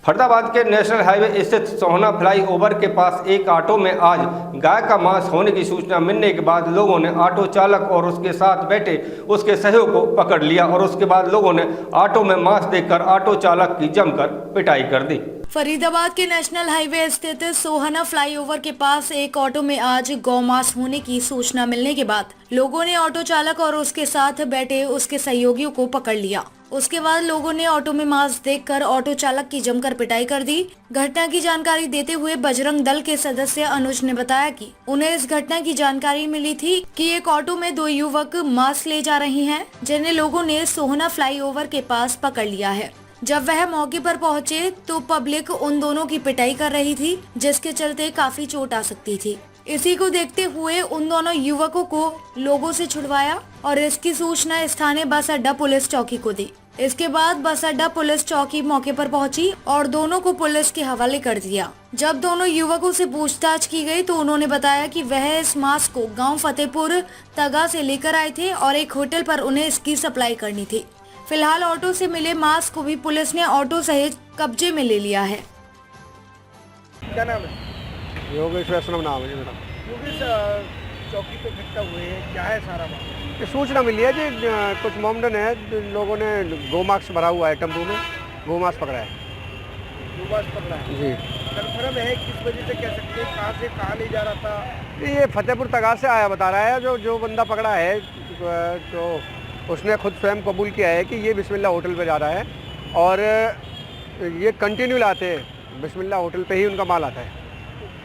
फरीदाबाद के national highway स्थित सोहना flyover के पास एक ऑटो में आज गाय का मांस होने की सूचना मिलने के बाद लोगों ने ऑटो चालक और उसके साथ बैठे उसके सहयोग को पकड़ लिया और उसके बाद लोगों ने ऑटो में मांस देखकर ऑटो चालक की जमकर पिटाई कर दी। फरीदाबाद के नेशनल हाईवे स्थित सोहना फ्लाईओवर के पास एक ऑटो में आज गौमांस होने की सूचना मिलने के बाद लोगों ने ऑटो चालक और उसके साथ बैठे उसके सहयोगियों को पकड़ लिया। उसके बाद लोगों ने ऑटो में मांस देखकर ऑटो चालक की जमकर पिटाई कर दी। घटना की जानकारी देते हुए बजरंग दल के सदस्य अनुज ने बताया कि उन्हें इस घटना की जानकारी मिली थी कि एक ऑटो में दो युवक मांस ले जा रहे हैं, जिन्हें लोगों ने सोहना फ्लाईओवर के पास पकड़ लिया है। जब वह मौके पर पहुंचे तो पब्लिक उन दोनों की पिटाई कर रही थी, जिसके चलते काफी चोट आ सकती थी। इसी को देखते हुए उन दोनों युवकों को लोगों से छुड़वाया और इसकी सूचना स्थानीय बस अड्डा पुलिस चौकी को दी। इसके बाद बस अड्डा पुलिस चौकी मौके पर पहुंची और दोनों को पुलिस के हवाले कर दिया। जब दोनों युवकों से पूछताछ की गई तो उन्होंने बताया कि वह इस मांस को गांव फतेहपुर तगा से लेकर आए थे और एक होटल पर उन्हें इसकी सप्लाई करनी थी। फिलहाल ऑटो से मिले मांस को भी पुलिस ने ऑटो सहित कब्जे में ले लिया है। क्या नाम है? योगेश वैष्णव नाम है जी मेरा। योगेश, चौकी पे इकट्ठा हुए हैं, क्या है सारा मामला? ये सूचना मिली है जी, कुछ मोमडन है, लोगों ने गोमांस भरा हुआ है टेम्पो में, गोमांस पकड़ा है। गोमांस पकड़ा है जी। कन्फर्म है? किस वजह से कह सकते हैं? कहाँ से कहाँ ले जा रहा था? ये फतेहपुर तगा से आया बता रहा है। जो बंदा पकड़ा है तो उसने खुद स्वयं कबूल किया है कि ये बिस्मिल्लाह होटल पे जा रहा है और ये कंटिन्यू लाते हैं, बिस्मिल्लाह होटल पे ही उनका माल आता है।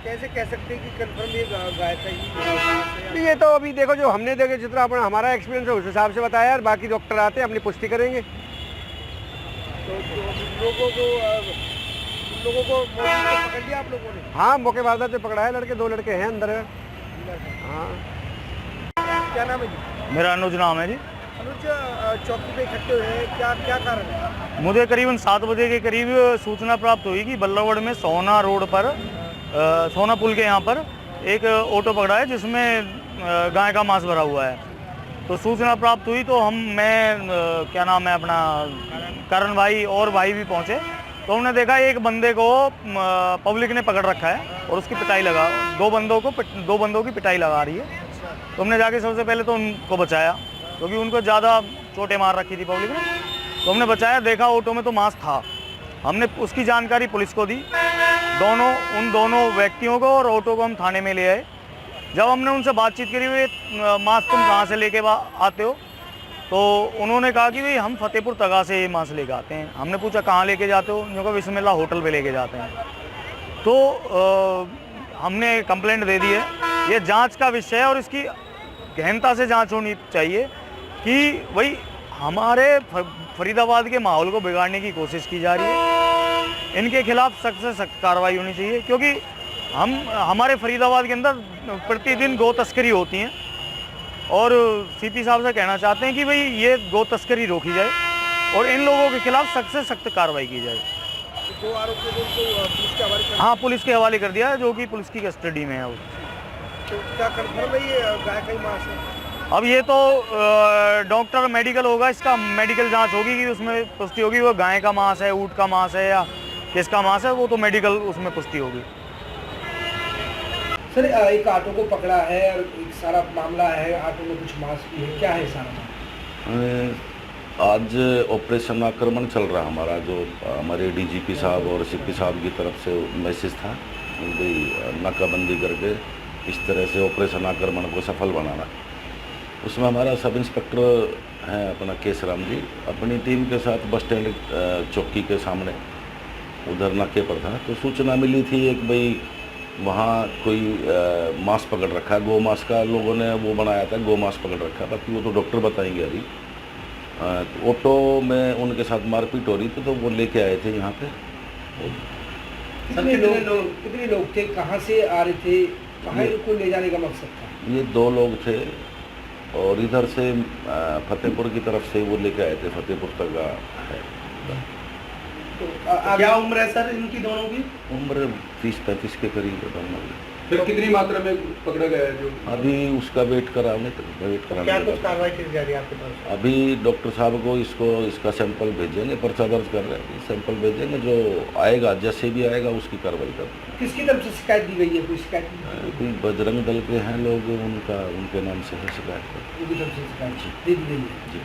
कैसे कह सकते हैं कि कंफर्म ये गाय था? ये तो अभी देखो, जो हमने देखे जितना अपना हमारा एक्सपीरियंस है उस हिसाब से बताया, और बाकी डॉक्टर आते हैं अपनी पुष्टि करेंगे। तो लोगों को पकड़ लिया आप लोगों ने? हाँ, मौके वारदात पे पकड़ा है। दो लड़के हैं अंदर। हाँ। क्या नाम है जी? मेरा अनुज नाम है जी। अनुज, चौकी पे इकट्ठे हुए हैं, क्या कारण है? मुझे करीबन 7 बजे के करीब सूचना प्राप्त हुई कि बल्लभगढ़ में सोहना रोड पर सोहना पुल के यहाँ पर एक ऑटो पकड़ा है जिसमें गाय का मांस भरा हुआ है। तो सूचना प्राप्त हुई तो क्या नाम है अपना, करण भाई और भाई भी पहुँचे। तो हमने देखा एक बंदे को पब्लिक ने पकड़ रखा है और उसकी पिटाई लगा, दो बंदों की पिटाई लगा रही है। तो हमने जाके सबसे पहले तो उनको बचाया, क्योंकि उनको ज़्यादा चोटें मार रखी थी पब्लिक ने। तो हमने बचाया, देखा ऑटो में तो मांस था। हमने उसकी जानकारी पुलिस को दी, उन दोनों व्यक्तियों को और ऑटो को हम थाने में ले आए। जब हमने उनसे बातचीत करी, वे मांस तुम कहाँ से लेके आते हो, तो उन्होंने कहा कि भाई हम फतेहपुर तगा से ये मांस लेके आते हैं। हमने पूछा कहाँ लेके जाते हो, उन्होंने कहा बिस्मिल्लाह होटल पे लेके जाते हैं। तो हमने कंप्लेंट दे दी है। ये जांच का विषय है और इसकी गहनता से जांच होनी चाहिए कि भाई हमारे फरीदाबाद के माहौल को बिगाड़ने की कोशिश की जा रही है। इनके खिलाफ सख्त से सख्त कार्रवाई होनी चाहिए, क्योंकि हमारे फरीदाबाद के अंदर प्रतिदिन गौ तस्करी होती है और सीपी साहब से कहना चाहते हैं कि भाई ये गौ तस्करी रोकी जाए और इन लोगों के खिलाफ सख्त से सख्त कार्रवाई की जाए। दो आरोपियों को पुलिस के हवाले? हाँ, पुलिस के हवाले कर दिया है, जो कि पुलिस की कस्टडी में है। वो तो क्या कंफर्म है ये गाय का ही मांस है? अब ये तो डॉक्टर मेडिकल होगा, इसका मेडिकल जांच होगी कि उसमें पुष्टि होगी वो गाय का मांस है, ऊँट का मांस है या किसका मांस है, वो तो मेडिकल उसमें पुष्टि होगी। सर, एक ऑटो को पकड़ा है और एक सारा मामला है, ऑटो में कुछ मांस भी है, क्या है सारा? आज ऑपरेशन आक्रमण चल रहा हमारा, जो हमारे डीजीपी साहब और सीपी साहब की तरफ से मैसेज था, भाई नाकाबंदी करके इस तरह से ऑपरेशन आक्रमण को सफल बनाना। उसमें हमारा सब इंस्पेक्टर हैं अपना केसराम जी, अपनी टीम के साथ बस स्टैंड चौकी के सामने उधर नाके पर था। तो सूचना मिली थी एक, भाई वहाँ कोई मांस पकड़ रखा है, गौ मांस का लोगों ने वो बनाया था, गौ मांस पकड़ रखा है। बाकी वो तो डॉक्टर बताएंगे अभी। तो ऑटो में उनके साथ मारपीट हो रही थी, तो वो लेके आए थे यहाँ पे। कितने लोग थे, कहाँ से आ रहे थे, कहाँ को ले जाने का मकसद था? ये 2 लोग थे और इधर से फतेहपुर की तरफ से वो लेके आए थे, फतेहपुर तक है। तो क्या उम्र है सर इनकी दोनों की? उम्र 30-35 के करीब है दोनों की। फिर कितनी मात्रा में पकड़ा गया है जो अभी उसका वेट कराने क्या कुछ कार्रवाई की जा रही है आपके पास? अभी डॉक्टर साहब को इसका सैंपल भेजेंगे, पर्चा दर्ज कर रहे हैं, सैंपल भेजेंगे, जो आएगा जैसे भी आएगा उसकी कार्रवाई करेंगे। किसकी तरफ से शिकायत दी गई है? कोई शिकायत नहीं? कोई बजरंग दल के हैं लोग, उनके नाम से है शिकायत। उनकी तरफ से शिकायत दे दी गई है। जी।